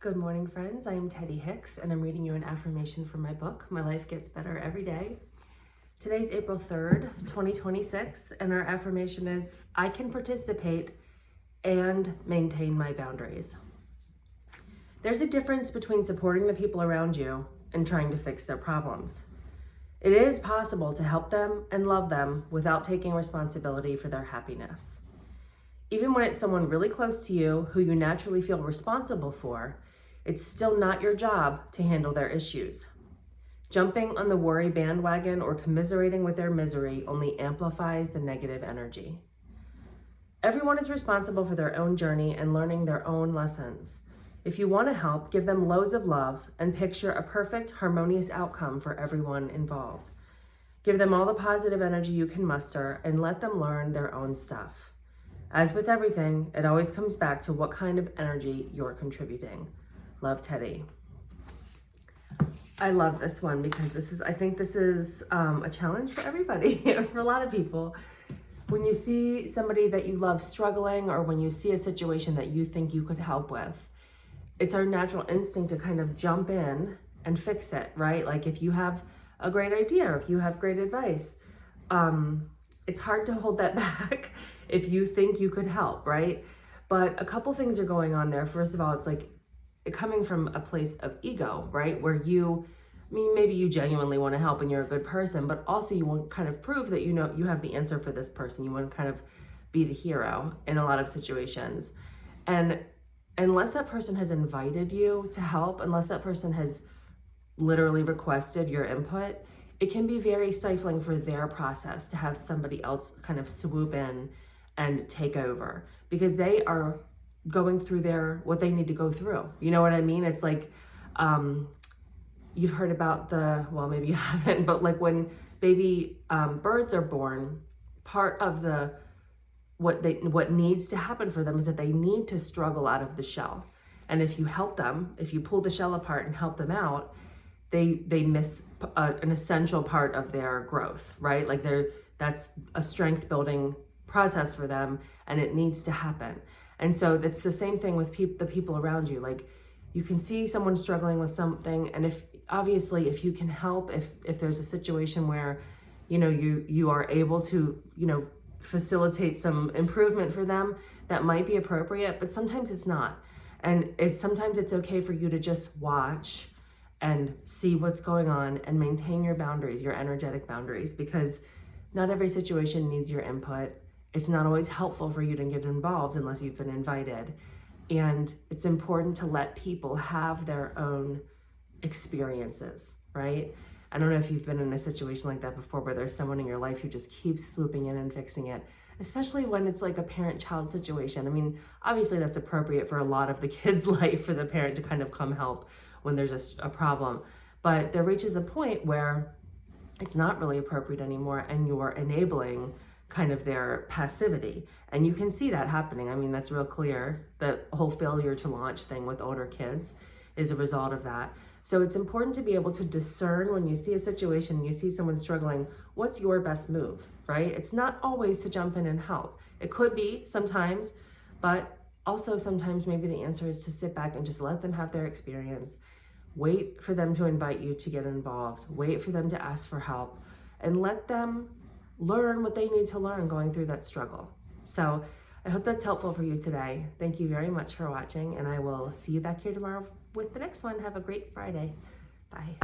Good morning, friends. I am Teddy Hicks, and I'm reading you an affirmation from my book, My Life Gets Better Every Day. Today's April 3rd, 2026, and our affirmation is, I can participate and maintain my boundaries. There's a difference between supporting the people around you and trying to fix their problems. It is possible to help them and love them without taking responsibility for their happiness. Even when it's someone really close to you who you naturally feel responsible for, it's still not your job to handle their issues. Jumping on the worry bandwagon or commiserating with their misery only amplifies the negative energy. Everyone is responsible for their own journey and learning their own lessons. If you want to help, give them loads of love and picture a perfect, harmonious outcome for everyone involved. Give them all the positive energy you can muster and let them learn their own stuff. As with everything, it always comes back to what kind of energy you're contributing. Love, Teddy. I love this one because I think this is a challenge for everybody, for a lot of people. When you see somebody that you love struggling, or when you see a situation that you think you could help with, it's our natural instinct to kind of jump in and fix it, right? Like if you have a great idea, or if you have great advice, it's hard to hold that back if you think you could help, right? But a couple things are going on there. First of all, it's like coming from a place of ego, right? Where maybe you genuinely want to help and you're a good person, but also you want to kind of prove that you know you have the answer for this person. You want to kind of be the hero in a lot of situations. And unless that person has invited you to help, unless that person has literally requested your input, it can be very stifling for their process to have somebody else kind of swoop in and take over, because they are going through what they need to go through. You know what I mean? It's like, you've heard about well, maybe you haven't, but like when baby birds are born, part of what needs to happen for them is that they need to struggle out of the shell. And if you help them, if you pull the shell apart and help them out, they miss an essential part of their growth, right? Like that's a strength building process for them, and it needs to happen. And so that's the same thing with the people around you. Like you can see someone struggling with something, and if you can help, if there's a situation where you are able to facilitate some improvement for them, that might be appropriate, but sometimes it's not. And sometimes it's okay for you to just watch and see what's going on and maintain your boundaries, your energetic boundaries, because not every situation needs your input. It's not always helpful for you to get involved unless you've been invited. And it's important to let people have their own experiences, right? I don't know if you've been in a situation like that before, where there's someone in your life who just keeps swooping in and fixing it, especially when it's like a parent-child situation. I mean, obviously that's appropriate for a lot of the kid's life, for the parent to kind of come help when there's a problem. But there reaches a point where it's not really appropriate anymore, and you're enabling kind of their passivity. And you can see that happening. I mean, that's real clear. The whole failure to launch thing with older kids is a result of that. So it's important to be able to discern when you see a situation, you see someone struggling, what's your best move, right? It's not always to jump in and help. It could be sometimes, but also sometimes maybe the answer is to sit back and just let them have their experience. Wait for them to invite you to get involved. Wait for them to ask for help, and let them learn what they need to learn going through that struggle. So I hope that's helpful for you today. Thank you very much for watching, and I will see you back here tomorrow with the next one. Have a great Friday. Bye.